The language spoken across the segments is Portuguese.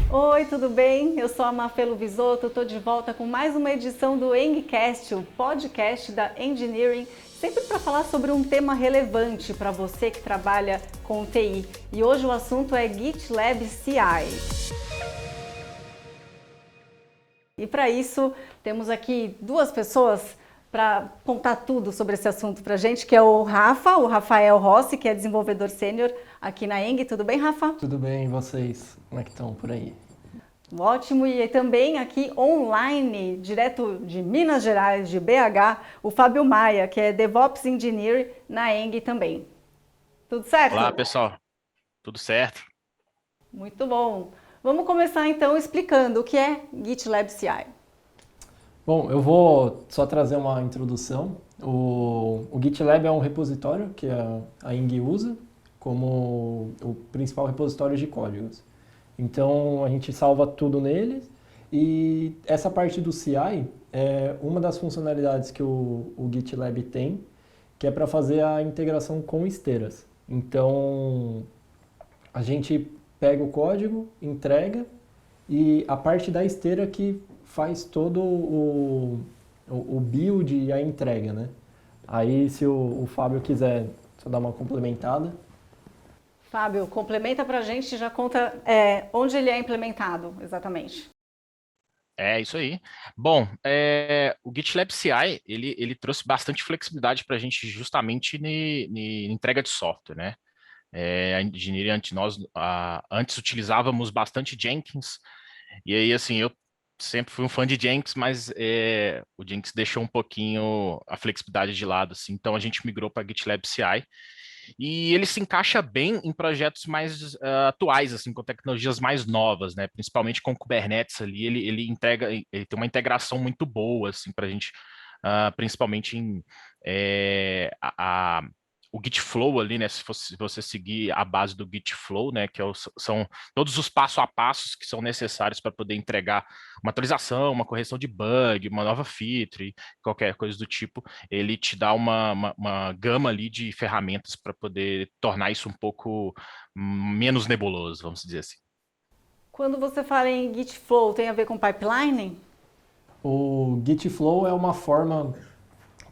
Oi, tudo bem? Eu sou a Mafelo Visoto, estou de volta com mais uma edição do EngCast, o podcast da Engineering, sempre para falar sobre um tema relevante para você que trabalha com TI. E hoje o assunto é GitLab CI. E para isso, temos aqui duas pessoas para contar tudo sobre esse assunto para a gente, que é o Rafael Rossi, que é desenvolvedor sênior aqui na Eng. Tudo bem, Rafa? Tudo bem, e vocês? Como é que estão por aí? Ótimo, e também aqui online, direto de Minas Gerais, de BH, o Fábio Maia, que é DevOps Engineer na Eng também. Tudo Olá, certo? pessoal. Tudo certo? Muito bom. Vamos começar então explicando o que é GitLab CI. Bom, eu vou só trazer uma introdução. O GitLab é um repositório que a Ing usa como o principal repositório de códigos. Então, a gente salva tudo nele e essa parte do CI é uma das funcionalidades que o GitLab tem, que é para fazer a integração com esteiras. Então, a gente pega o código, entrega e a parte da esteira que faz todo o build e a entrega, né? Aí, se o Fábio quiser só dar uma complementada. Fábio, complementa para a gente e já conta onde ele é implementado exatamente. É isso aí. Bom, o GitLab CI, ele trouxe bastante flexibilidade para a gente justamente na entrega de software, né? A engenharia antes utilizávamos bastante Jenkins, e aí, assim, eu sempre fui um fã de Jenkins, mas o Jenkins deixou um pouquinho a flexibilidade de lado, assim, então a gente migrou para GitLab CI, e ele se encaixa bem em projetos mais atuais, assim, com tecnologias mais novas, né? Principalmente com Kubernetes ali, ele tem uma integração muito boa, assim, para a gente, principalmente em o Gitflow ali, né? Se você seguir a base do Gitflow, né? São todos os passo a passos que são necessários para poder entregar uma atualização, uma correção de bug, uma nova feature, qualquer coisa do tipo. Ele te dá uma gama ali de ferramentas para poder tornar isso um pouco menos nebuloso, vamos dizer assim. Quando você fala em Git Flow, tem a ver com pipeline? O Gitflow é uma forma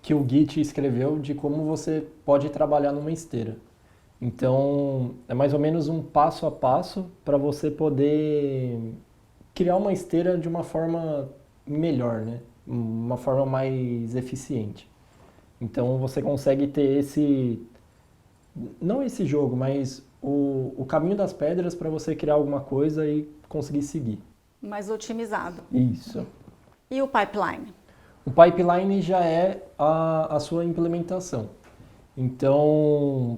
que o Git escreveu de como você pode trabalhar numa esteira. Então, é mais ou menos um passo a passo para você poder criar uma esteira de uma forma melhor, né? Uma forma mais eficiente. Então, você consegue ter não esse jogo, mas o caminho das pedras para você criar alguma coisa e conseguir seguir. Mais otimizado. Isso. E o pipeline? O pipeline já é a sua implementação. Então,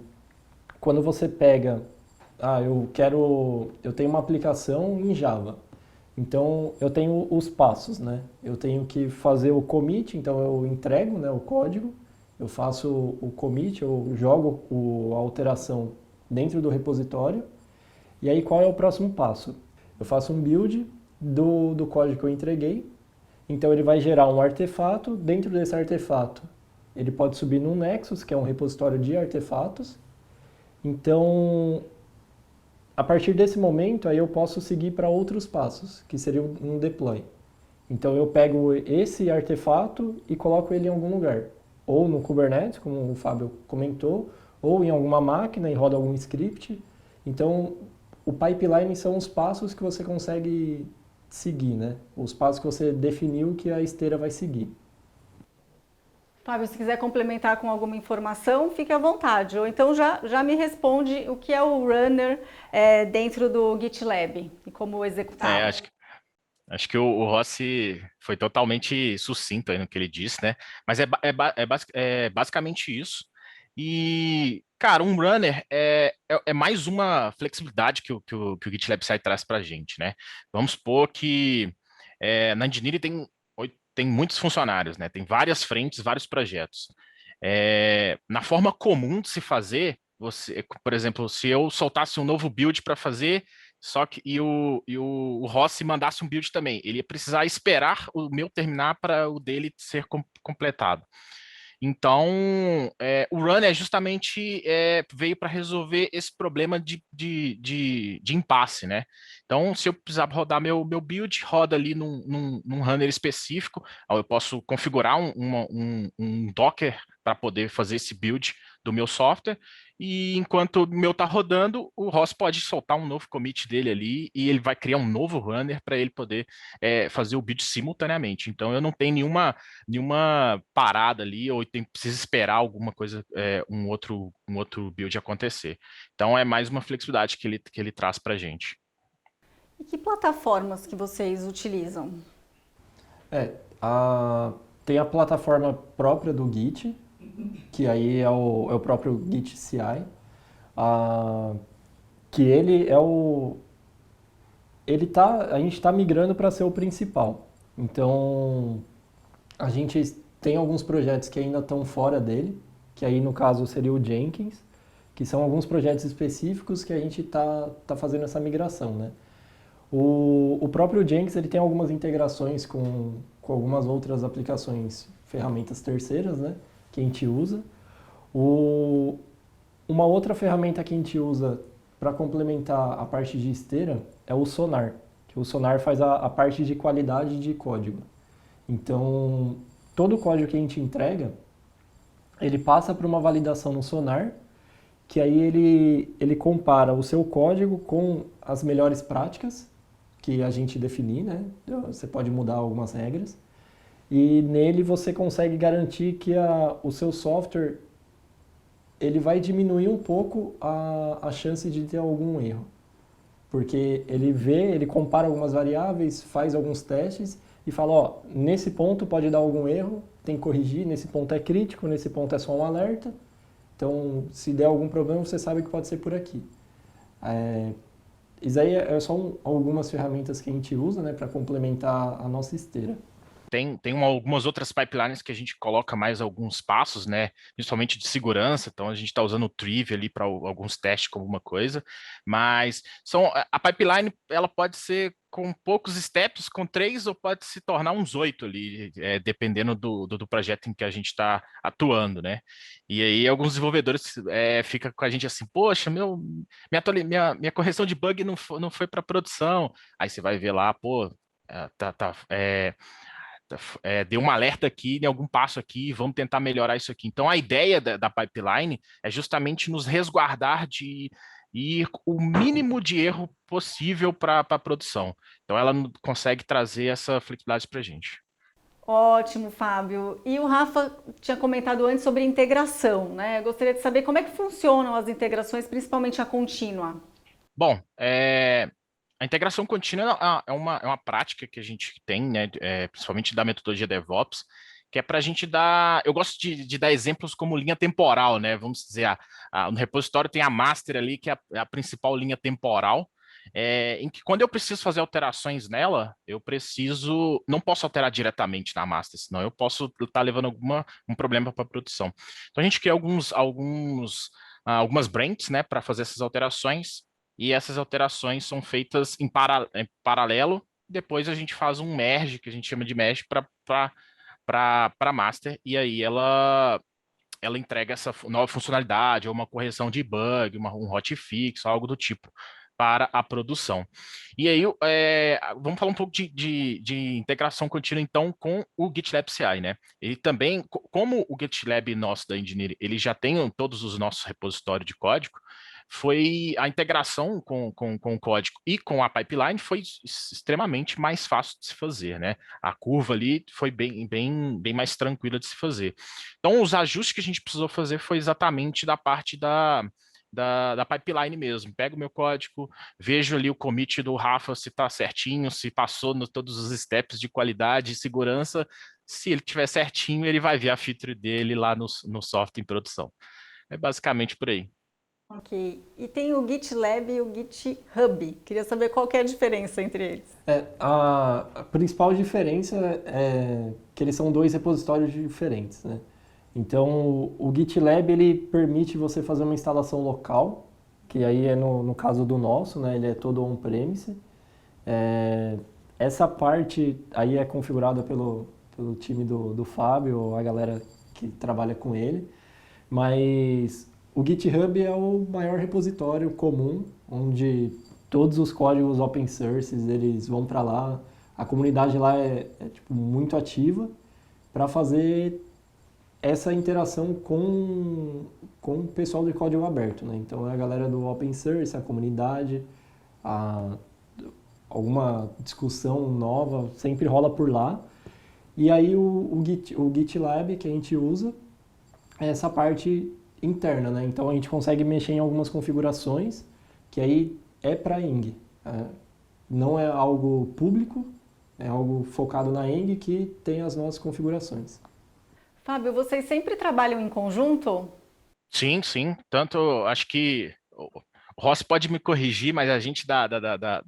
quando você pega, eu tenho uma aplicação em Java. Então, eu tenho os passos, né? Eu tenho que fazer o commit, então eu entrego, né, o código, eu faço o commit, eu jogo a alteração dentro do repositório. E aí, qual é o próximo passo? Eu faço um build do código que eu entreguei. Então, ele vai gerar um artefato. Dentro desse artefato, ele pode subir num Nexus, que é um repositório de artefatos. Então, a partir desse momento, aí eu posso seguir para outros passos, que seria um deploy. Então, eu pego esse artefato e coloco ele em algum lugar. Ou no Kubernetes, como o Fábio comentou, ou em alguma máquina e roda algum script. Então, o pipeline são os passos que você consegue seguir, né? Os passos que você definiu que a esteira vai seguir. Fábio, se quiser complementar com alguma informação, fique à vontade. Ou então já me responde o que é o runner dentro do GitLab e como É, executá-lo. acho que o Rossi foi totalmente sucinto aí no que ele disse, né? Mas é basicamente isso. E, cara, um runner é mais uma flexibilidade que o GitLab Site traz para a gente, né? Vamos supor que na Engineering tem muitos funcionários, né? Tem várias frentes, vários projetos. Na forma comum de se fazer, por exemplo, se eu soltasse um novo build para fazer, só que o Rossi mandasse um build também, ele ia precisar esperar o meu terminar para o dele ser completado. Então, o runner justamente veio para resolver esse problema de impasse, né? Então, se eu precisar rodar meu build, roda ali num runner específico, eu posso configurar um Docker para poder fazer esse build do meu software, e enquanto o meu está rodando, o Ross pode soltar um novo commit dele ali, e ele vai criar um novo runner para ele poder fazer o build simultaneamente. Então, eu não tenho nenhuma parada ali, ou precisa esperar alguma coisa, um outro build acontecer. Então, é mais uma flexibilidade que ele traz para a gente. E que plataformas que vocês utilizam? É, tem a plataforma própria do Git, que aí é o próprio Git CI, que ele é o... a gente está migrando para ser o principal. Então, a gente tem alguns projetos que ainda estão fora dele, que aí no caso seria o Jenkins, que são alguns projetos específicos que a gente tá fazendo essa migração, né? O próprio Jenkins ele tem algumas integrações com algumas outras aplicações, ferramentas terceiras, né, que a gente usa. Uma outra ferramenta que a gente usa para complementar a parte de esteira é o Sonar, que o Sonar faz a parte de qualidade de código. Então, todo o código que a gente entrega, ele passa por uma validação no Sonar, que aí ele compara o seu código com as melhores práticas que a gente definir, né? Você pode mudar algumas regras. E nele você consegue garantir que o seu software ele vai diminuir um pouco a chance de ter algum erro. Porque ele compara algumas variáveis, faz alguns testes e fala, ó, nesse ponto pode dar algum erro, tem que corrigir, nesse ponto é crítico, nesse ponto é só um alerta. Então, se der algum problema, você sabe que pode ser por aqui. Isso aí é só algumas ferramentas que a gente usa, né, para complementar a nossa esteira. Tem algumas outras pipelines que a gente coloca mais alguns passos, né? Principalmente de segurança. Então a gente está usando o Trivia ali para alguns testes com alguma coisa, mas a pipeline ela pode ser com poucos steps, com 3, ou pode se tornar uns 8 ali, dependendo do projeto em que a gente está atuando, né? E aí alguns desenvolvedores ficam com a gente assim, poxa, minha correção de bug não foi para produção. Aí você vai ver lá, pô, deu um alerta aqui, em algum passo aqui, vamos tentar melhorar isso aqui. Então, a ideia da pipeline é justamente nos resguardar de ir o mínimo de erro possível para a produção. Então, ela consegue trazer essa flexibilidade para a gente. Ótimo, Fábio. E o Rafa tinha comentado antes sobre integração, né? Eu gostaria de saber como é que funcionam as integrações, principalmente a contínua. Bom, a integração contínua é uma prática que a gente tem, né, principalmente da metodologia DevOps, que é para a gente dar. Eu gosto de dar exemplos como linha temporal, né? Vamos dizer, no repositório tem a master ali, que é a principal linha temporal, em que quando eu preciso fazer alterações nela, não posso alterar diretamente na master, senão eu posso estar levando um problema para a produção. Então a gente cria algumas branches, né, para fazer essas alterações, e essas alterações são feitas em paralelo. Depois a gente faz um merge, que a gente chama de merge, para master, e aí ela entrega essa nova funcionalidade, ou uma correção de bug, um hotfix, algo do tipo, para a produção. E aí, vamos falar um pouco de integração contínua, então, com o GitLab CI, né? Ele também, como o GitLab nosso da Engineering, ele já tem todos os nossos repositórios de código, foi a integração com o código e com a pipeline foi extremamente mais fácil de se fazer, né? A curva ali foi bem mais tranquila de se fazer. Então, os ajustes que a gente precisou fazer foi exatamente da parte da pipeline mesmo. Pego o meu código, vejo ali o commit do Rafa se está certinho, se passou todos os steps de qualidade e segurança. Se ele estiver certinho, ele vai ver a feature dele lá no software em produção. É basicamente por aí. Ok. E tem o GitLab e o GitHub. Queria saber qual que é a diferença entre eles. A principal diferença é que eles são dois repositórios diferentes, né? Então, o GitLab ele permite você fazer uma instalação local, que aí é no caso do nosso, né? Ele é todo on-premise. Essa parte aí é configurada pelo time do Fábio, a galera que trabalha com ele, mas o GitHub é o maior repositório comum, onde todos os códigos open source eles vão para lá. A comunidade lá é tipo, muito ativa para fazer essa interação com o pessoal do código aberto, né? Então é a galera do open source, a comunidade, alguma discussão nova sempre rola por lá. E aí o GitLab que a gente usa é essa parte interna, né? Então a gente consegue mexer em algumas configurações que aí é para Eng. Não é algo público, é algo focado na Eng que tem as nossas configurações. Fábio, vocês sempre trabalham em conjunto? Sim, sim. Tanto, acho que o Ross pode me corrigir, mas a gente da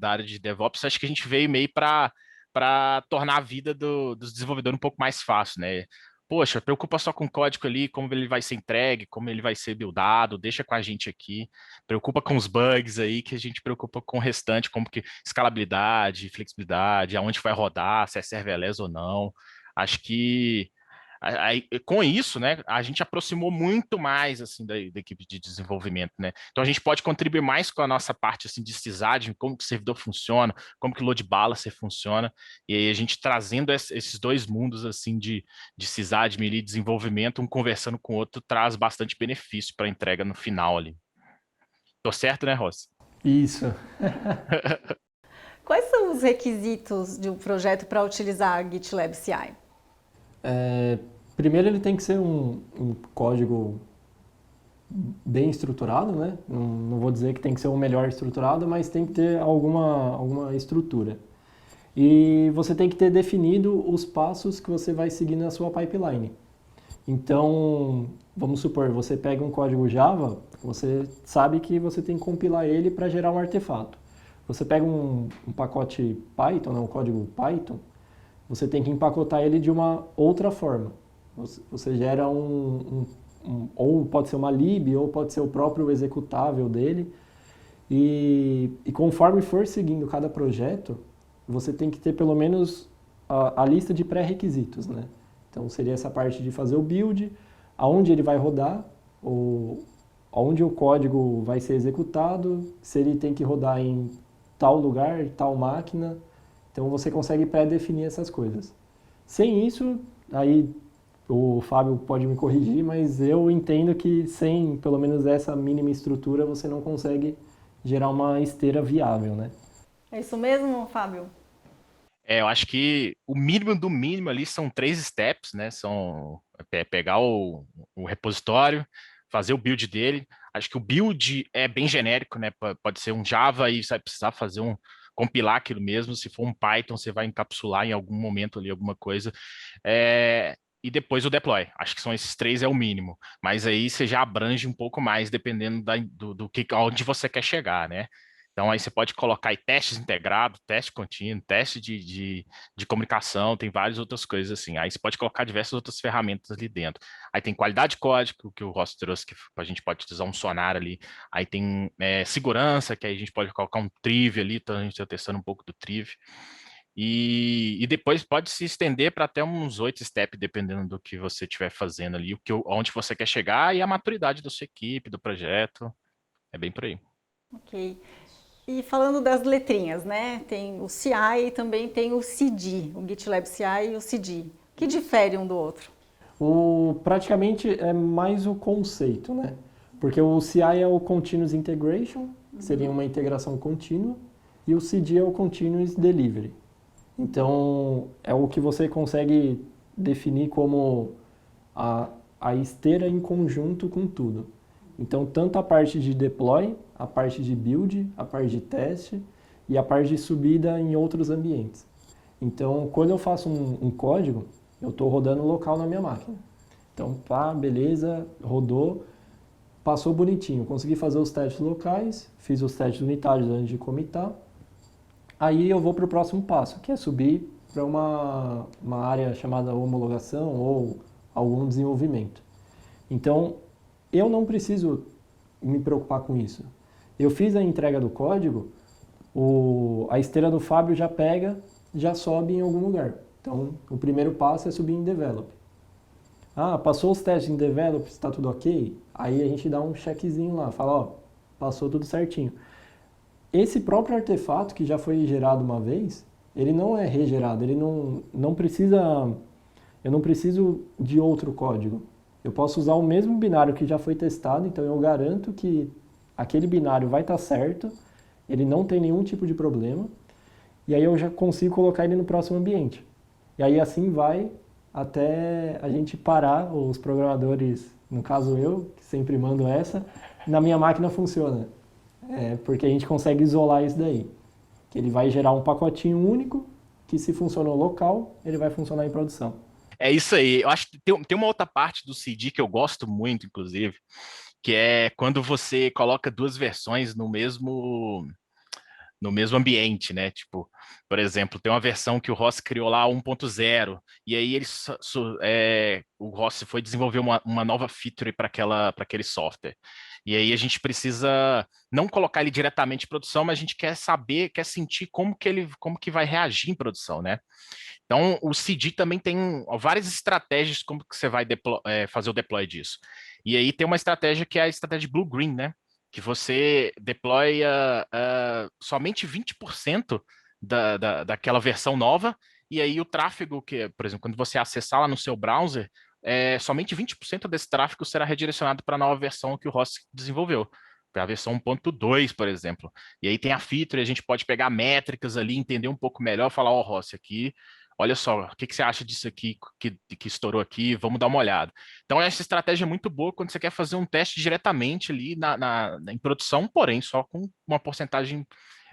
área de DevOps, acho que a gente veio meio para tornar a vida dos desenvolvedores um pouco mais fácil, né? Poxa, preocupa só com o código ali, como ele vai ser entregue, como ele vai ser buildado, deixa com a gente aqui. Preocupa com os bugs aí, que a gente preocupa com o restante, como que escalabilidade, flexibilidade, aonde vai rodar, se é serverless ou não. Acho que aí, com isso, né, a gente aproximou muito mais assim da equipe de desenvolvimento, né? Então a gente pode contribuir mais com a nossa parte assim de sysadmin, como que o servidor funciona, como que o load balancer funciona, e aí a gente trazendo esses dois mundos assim de sysadmin e desenvolvimento, um conversando com o outro, traz bastante benefício para a entrega no final ali. Tô certo, né, Ross? Isso. Quais são os requisitos de um projeto para utilizar a GitLab CI? Primeiro ele tem que ser um código bem estruturado, né? Não vou dizer que tem que ser o melhor estruturado, mas tem que ter alguma estrutura. E você tem que ter definido os passos que você vai seguir na sua pipeline. Então, vamos supor, você pega um código Java, você sabe que você tem que compilar ele para gerar um artefato. Você pega um pacote Python, né, um código Python, você tem que empacotar ele de uma outra forma. Você gera ou pode ser uma lib, ou pode ser o próprio executável dele. E conforme for seguindo cada projeto, você tem que ter pelo menos a lista de pré-requisitos, né? Então seria essa parte de fazer o build, aonde ele vai rodar, aonde o código vai ser executado, se ele tem que rodar em tal lugar, tal máquina. Então você consegue pré-definir essas coisas. Sem isso, aí o Fábio pode me corrigir, mas eu entendo que sem pelo menos essa mínima estrutura você não consegue gerar uma esteira viável, né? É isso mesmo, Fábio? Eu acho que o mínimo do mínimo ali são 3 steps, né? São pegar o repositório, fazer o build dele. Acho que o build é bem genérico, né? Pode ser um Java e você vai precisar fazer compilar aquilo mesmo. Se for um Python, você vai encapsular em algum momento ali alguma coisa. E depois o deploy. Acho que são esses 3 é o mínimo. Mas aí você já abrange um pouco mais, dependendo onde você quer chegar, né? Então aí você pode colocar aí testes integrados, teste contínuo, teste de comunicação, tem várias outras coisas assim. Aí você pode colocar diversas outras ferramentas ali dentro. Aí tem qualidade de código, que o Ross trouxe, que a gente pode utilizar um sonar ali. Aí tem segurança, que aí a gente pode colocar um triv ali, então a gente está testando um pouco do triv. E depois pode se estender para até uns 8 steps, dependendo do que você estiver fazendo ali, onde você quer chegar e a maturidade da sua equipe, do projeto. É bem por aí. Ok. E falando das letrinhas, né? Tem o CI e também tem o CD, o GitLab CI e o CD. O que difere um do outro? Praticamente é mais o conceito, né? Porque o CI é o Continuous Integration, que seria uma integração contínua, e o CD é o Continuous Delivery. Então, é o que você consegue definir como a esteira em conjunto com tudo. Então, tanto a parte de deploy, a parte de build, a parte de teste e a parte de subida em outros ambientes. Então, quando eu faço um código, eu estou rodando local na minha máquina. Então, pá, beleza, rodou, passou bonitinho. Consegui fazer os testes locais, fiz os testes unitários antes de commitar. Aí eu vou para o próximo passo, que é subir para uma área chamada homologação ou algum desenvolvimento. Então, eu não preciso me preocupar com isso. Eu fiz a entrega do código, a esteira do Fábio já pega, já sobe em algum lugar. Então, o primeiro passo é subir em develop. Passou os testes em develop, está tudo ok? Aí a gente dá um checkzinho lá, fala, ó, passou tudo certinho. Esse próprio artefato que já foi gerado uma vez, ele não é regerado, ele não precisa, eu não preciso de outro código. Eu posso usar o mesmo binário que já foi testado, então eu garanto que aquele binário vai estar certo, ele não tem nenhum tipo de problema, e aí eu já consigo colocar ele no próximo ambiente. E aí assim vai até a gente parar, os programadores, no caso eu, que sempre mando essa, na minha máquina funciona. Porque a gente consegue isolar isso daí. Que ele vai gerar um pacotinho único, que se funcionou local, ele vai funcionar em produção. É isso aí. Eu acho que tem uma outra parte do CD que eu gosto muito, inclusive, que é quando você coloca duas versões no mesmo ambiente, né? Tipo, por exemplo, tem uma versão que o Rossi criou lá 1.0, e aí o Rossi foi desenvolver uma nova feature para aquele software. E aí a gente precisa não colocar ele diretamente em produção, mas a gente quer saber, quer sentir como que vai reagir em produção, né? Então, o CD também tem várias estratégias como que você vai fazer o deploy disso. E aí tem uma estratégia que é a estratégia Blue-Green, né? Que você deploya somente 20% daquela versão nova, e aí o tráfego, por exemplo, quando você acessar lá no seu browser, somente 20% desse tráfego será redirecionado para a nova versão que o Rossi desenvolveu, para a versão 1.2, por exemplo. E aí tem a feature, a gente pode pegar métricas ali, entender um pouco melhor, falar, ó, Rossi, aqui, olha só, o que você acha disso aqui que estourou aqui? Vamos dar uma olhada. Então, essa estratégia é muito boa quando você quer fazer um teste diretamente ali em produção, porém, só com uma porcentagem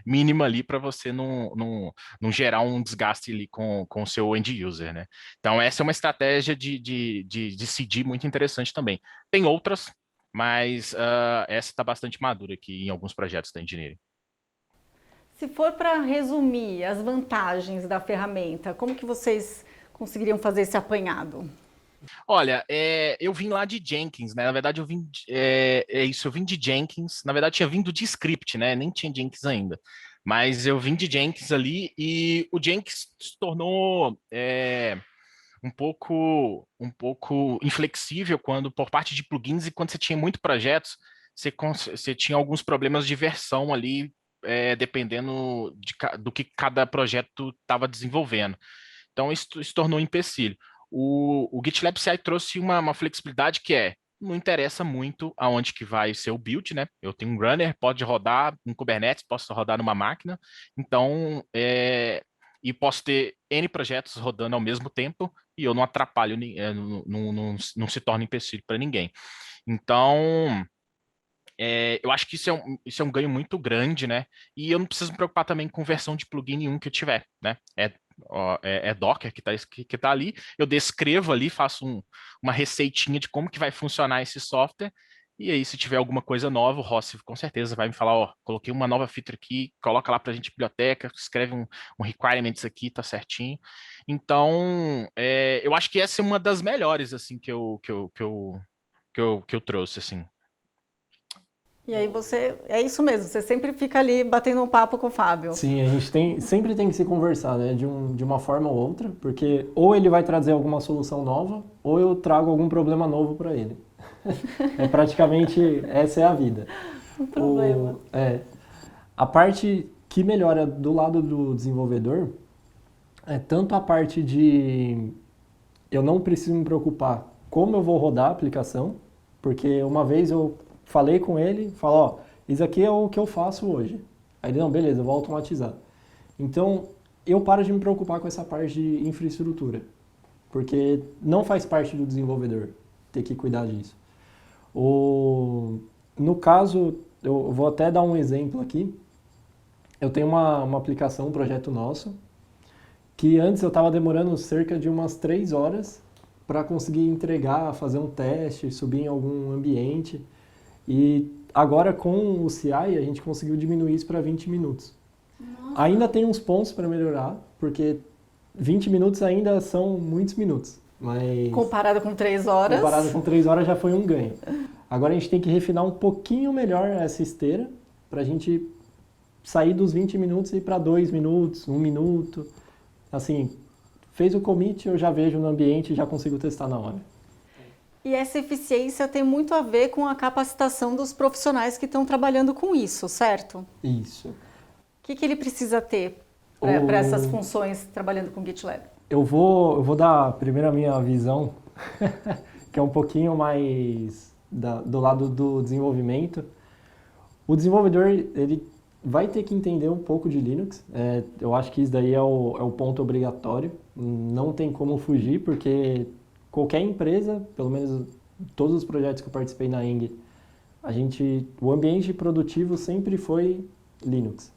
mínima ali para você não gerar um desgaste ali com o seu end user, né? Então, essa é uma estratégia de CD muito interessante também. Tem outras, mas essa está bastante madura aqui em alguns projetos da engineering. Se for para resumir as vantagens da ferramenta, como que vocês conseguiriam fazer esse apanhado? Olha, eu vim lá de Jenkins, né? Na verdade, eu vim de Jenkins. Na verdade, tinha vindo de script, né? Nem tinha Jenkins ainda. Mas eu vim de Jenkins ali e o Jenkins se tornou um pouco inflexível por parte de plugins, e quando você tinha muito projetos, você tinha alguns problemas de versão ali, dependendo do que cada projeto estava desenvolvendo. Então, isso se tornou um empecilho. O GitLab CI trouxe uma flexibilidade que não interessa muito aonde que vai ser o build, né? Eu tenho um runner, pode rodar em Kubernetes, posso rodar numa máquina, então, e posso ter N projetos rodando ao mesmo tempo, e eu não atrapalho, não se torna empecilho para ninguém. Então, eu acho que isso é um ganho muito grande, né? E eu não preciso me preocupar também com versão de plugin nenhum que eu tiver, né? Docker que tá ali, eu descrevo ali, faço uma receitinha de como que vai funcionar esse software, e aí se tiver alguma coisa nova, o Rossi com certeza vai me falar, ó, coloquei uma nova feature aqui, coloca lá pra gente biblioteca, escreve um requirements aqui, tá certinho. Então, eu acho que essa é uma das melhores, assim, que eu trouxe, assim. E aí é isso mesmo, você sempre fica ali batendo um papo com o Fábio. Sim, a gente sempre tem que se conversar, né, de uma forma ou outra, porque ou ele vai trazer alguma solução nova, ou eu trago algum problema novo para ele. Praticamente essa é a vida. Um problema. A parte que melhora do lado do desenvolvedor é tanto a parte de eu não preciso me preocupar como eu vou rodar a aplicação, porque uma vez eu falei com ele, falou, ó, isso aqui é o que eu faço hoje. Aí ele, não, beleza, eu vou automatizar. Então, eu paro de me preocupar com essa parte de infraestrutura, porque não faz parte do desenvolvedor ter que cuidar disso. No caso, eu vou até dar um exemplo aqui. Eu tenho uma aplicação, um projeto nosso, que antes eu estava demorando cerca de umas 3 horas para conseguir entregar, fazer um teste, subir em algum ambiente. E agora com o CI a gente conseguiu diminuir isso para 20 minutos. Nossa. Ainda tem uns pontos para melhorar, porque 20 minutos ainda são muitos minutos. Mas comparado com 3 horas? Comparado com 3 horas já foi um ganho. Agora a gente tem que refinar um pouquinho melhor essa esteira para a gente sair dos 20 minutos e ir para 2 minutos, 1 minuto. Assim, fez o commit, eu já vejo no ambiente e já consigo testar na hora. E essa eficiência tem muito a ver com a capacitação dos profissionais que estão trabalhando com isso, certo? Isso. O que ele precisa ter O- para essas funções trabalhando com GitLab? Eu vou dar primeiro a minha visão, que é um pouquinho mais do lado do desenvolvimento. O desenvolvedor, ele vai ter que entender um pouco de Linux. Eu acho que isso daí é o ponto obrigatório. Não tem como fugir, porque qualquer empresa, pelo menos todos os projetos que eu participei na Eng, o ambiente produtivo sempre foi Linux.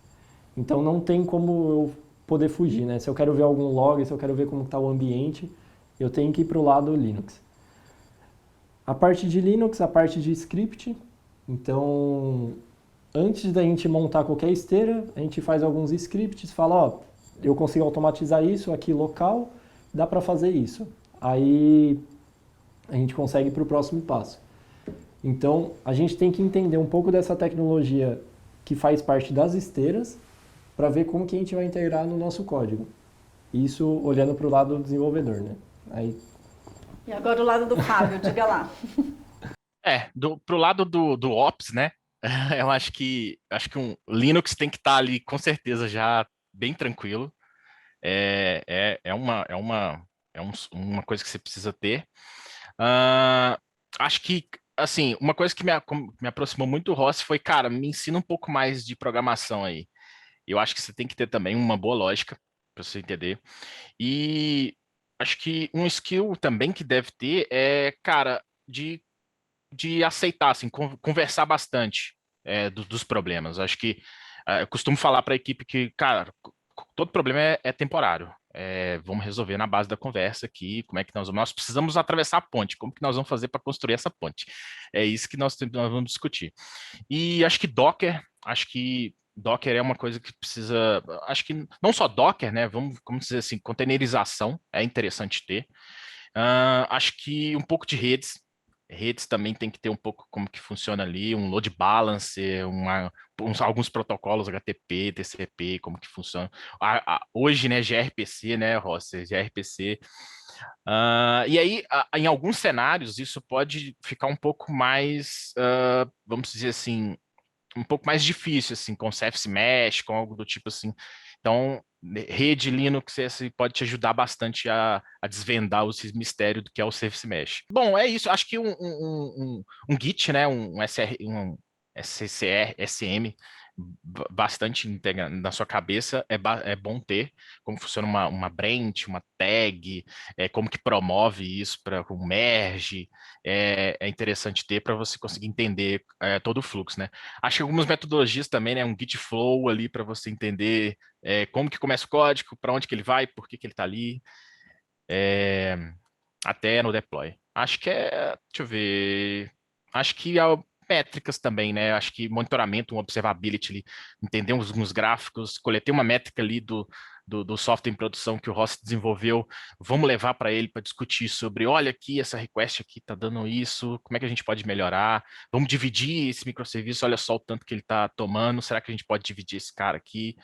Então não tem como eu poder fugir, né? Se eu quero ver algum log, se eu quero ver como está o ambiente, eu tenho que ir para o lado Linux. A parte de Linux, a parte de script. Então, antes da gente montar qualquer esteira, a gente faz alguns scripts, fala, ó, eu consigo automatizar isso aqui local, dá para fazer isso. Aí a gente consegue para o próximo passo. Então, a gente tem que entender um pouco dessa tecnologia que faz parte das esteiras para ver como que a gente vai integrar no nosso código. Isso olhando para o lado do desenvolvedor, né? Aí... E agora o lado do Fábio, diga lá. Pro lado do Ops, né? Eu acho que um Linux tem que estar ali com certeza já bem tranquilo. Uma coisa que você precisa ter. Acho que, assim, uma coisa que me aproximou muito do Rossi foi, cara, me ensina um pouco mais de programação aí. Eu acho que você tem que ter também uma boa lógica para você entender. E acho que um skill também que deve ter é, cara, de aceitar, assim, conversar bastante dos problemas. Acho que eu costumo falar para a equipe que, cara, todo problema é temporário. Vamos resolver na base da conversa aqui, como é que nós precisamos atravessar a ponte, como que nós vamos fazer para construir essa ponte? É isso que nós vamos discutir. E acho que Docker é uma coisa que precisa, acho que não só Docker, né? Vamos dizer assim, containerização é interessante ter. Acho que um pouco de redes também tem que ter um pouco como que funciona ali, um load balancer, alguns protocolos HTTP, TCP, como que funciona. Hoje, né, gRPC, né, Rossi, gRPC. E aí, em alguns cenários, isso pode ficar um pouco mais, vamos dizer assim, um pouco mais difícil, assim, com Service Mesh, com algo do tipo assim. Então, rede Linux pode te ajudar bastante a desvendar esse mistério do que é o Service Mesh. Bom, é isso. Acho que um Git, né, um SCR, SM, bastante na sua cabeça, é bom ter como funciona uma branch, uma tag, como que promove isso para um merge, é interessante ter para você conseguir entender todo o fluxo, né? Acho que algumas metodologias também, né? Um Git flow ali para você entender como que começa o código, para onde que ele vai, por que que ele está ali, é, até no deploy. Acho que deixa eu ver, acho que métricas também, né? Acho que monitoramento, um observability ali, entender uns gráficos, coletei uma métrica ali do software em produção que o Rossi desenvolveu, vamos levar para ele para discutir sobre, olha aqui, essa request aqui está dando isso, como é que a gente pode melhorar? Vamos dividir esse microserviço, olha só o tanto que ele está tomando, será que a gente pode dividir esse cara aqui?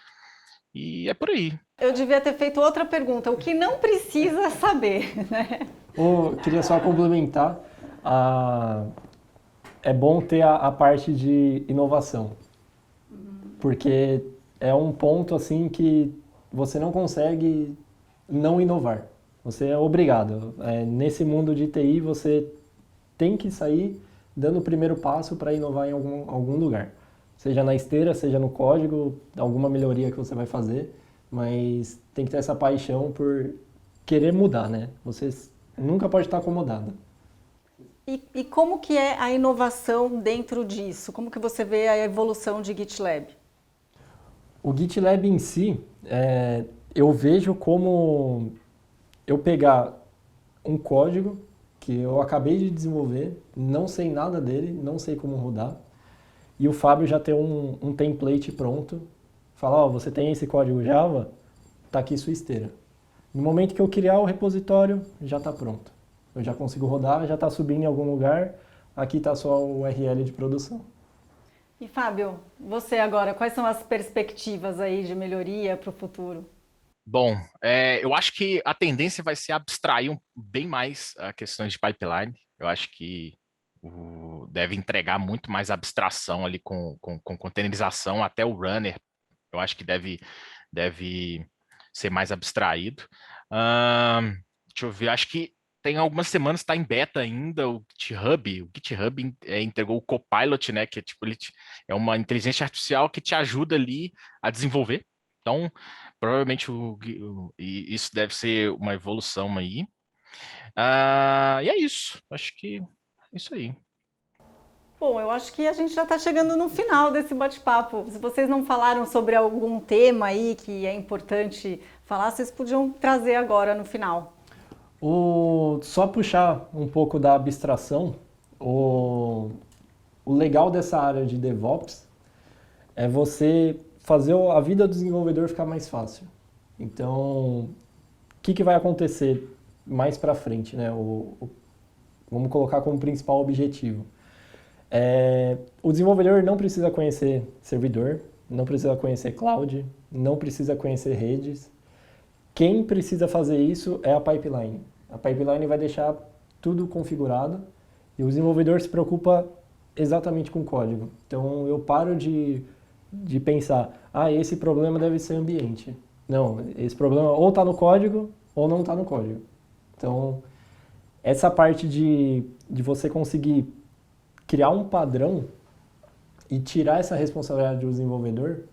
E é por aí. Eu devia ter feito outra pergunta, o que não precisa saber, né? Queria só complementar, é bom ter a parte de inovação, porque é um ponto assim que você não consegue não inovar. Você é obrigado. Nesse mundo de TI, você tem que sair dando o primeiro passo para inovar em algum lugar. Seja na esteira, seja no código, alguma melhoria que você vai fazer, mas tem que ter essa paixão por querer mudar, né? Você nunca pode estar acomodado. E como que é a inovação dentro disso? Como que você vê a evolução de GitLab? O GitLab em si, eu vejo como eu pegar um código que eu acabei de desenvolver, não sei nada dele, não sei como rodar, e o Fábio já tem um template pronto, fala, ó, você tem esse código Java, tá aqui sua esteira. No momento que eu criar o repositório, já está pronto. Eu já consigo rodar, já está subindo em algum lugar, aqui está só o URL de produção. E Fábio, você agora, quais são as perspectivas aí de melhoria para o futuro? Bom, eu acho que a tendência vai ser abstrair bem mais a questões de pipeline. Eu acho que deve entregar muito mais abstração ali com containerização, até o runner, eu acho que deve ser mais abstraído. Deixa eu ver, acho que tem algumas semanas está em beta ainda o GitHub entregou o Copilot, né, que é tipo é uma inteligência artificial que te ajuda ali a desenvolver. Então, provavelmente e isso deve ser uma evolução aí. E é isso. Acho que é isso aí. Bom, eu acho que a gente já está chegando no final desse bate-papo. Se vocês não falaram sobre algum tema aí que é importante falar, vocês podiam trazer agora no final. Só puxar um pouco da abstração, o legal dessa área de DevOps é você fazer a vida do desenvolvedor ficar mais fácil. Então, o que vai acontecer mais para frente, né? Vamos colocar como principal objetivo. O desenvolvedor não precisa conhecer servidor, não precisa conhecer cloud, não precisa conhecer redes. Quem precisa fazer isso é a pipeline. A pipeline vai deixar tudo configurado e o desenvolvedor se preocupa exatamente com o código. Então, eu paro de pensar, esse problema deve ser ambiente. Não, esse problema ou está no código ou não está no código. Então, essa parte de você conseguir criar um padrão e tirar essa responsabilidade do desenvolvedor,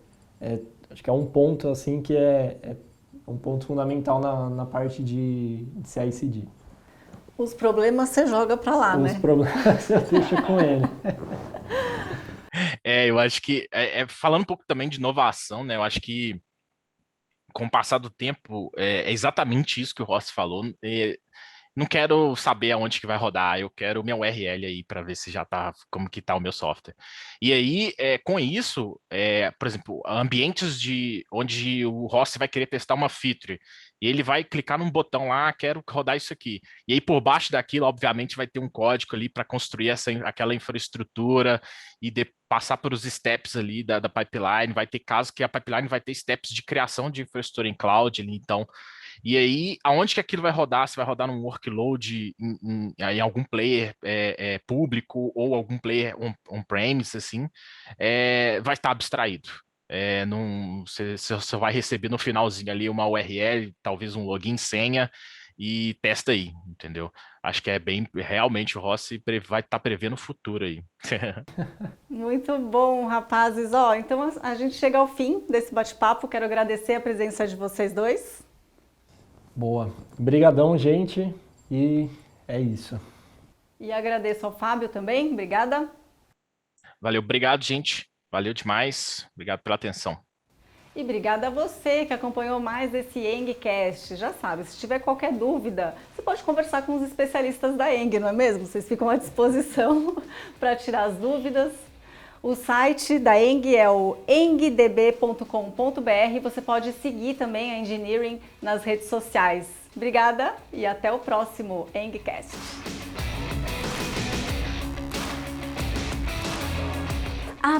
acho que é um ponto assim que é um ponto fundamental na parte de CI/CD. Os problemas você joga para lá, né? Os problemas eu deixo com ele. Eu acho que, falando um pouco também de inovação, né? Eu acho que com o passar do tempo, é exatamente isso que o Rossi falou. Não quero saber aonde que vai rodar, eu quero minha URL aí para ver se já tá, como que tá o meu software. E aí, com isso, por exemplo, ambientes onde o Rossi vai querer testar uma feature, e ele vai clicar num botão lá, quero rodar isso aqui. E aí, por baixo daquilo, obviamente, vai ter um código ali para construir aquela infraestrutura e passar pelos steps ali da pipeline. Vai ter casos que a pipeline vai ter steps de criação de infraestrutura em cloud ali, então. E aí, aonde que aquilo vai rodar? Se vai rodar num workload em algum player público ou algum player on-premise, assim, vai estar abstraído. Você vai receber no finalzinho ali uma URL, talvez um login, senha, e testa aí, entendeu? Acho que realmente o Rossi vai estar prevendo o futuro aí. Muito bom, rapazes. Então a gente chega ao fim desse bate-papo. Quero agradecer a presença de vocês dois. Boa. Obrigadão, gente. E é isso. E agradeço ao Fábio também. Obrigada. Valeu, obrigado, gente. Valeu demais. Obrigado pela atenção. E obrigada a você que acompanhou mais esse EngCast. Já sabe, se tiver qualquer dúvida, você pode conversar com os especialistas da Eng, não é mesmo? Vocês ficam à disposição para tirar as dúvidas. O site da Eng é o engdb.com.br. Você pode seguir também a Engineering nas redes sociais. Obrigada e até o próximo EngCast.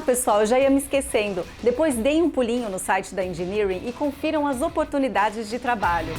Pessoal, eu já ia me esquecendo. Depois deem um pulinho no site da Engineering e confiram as oportunidades de trabalho.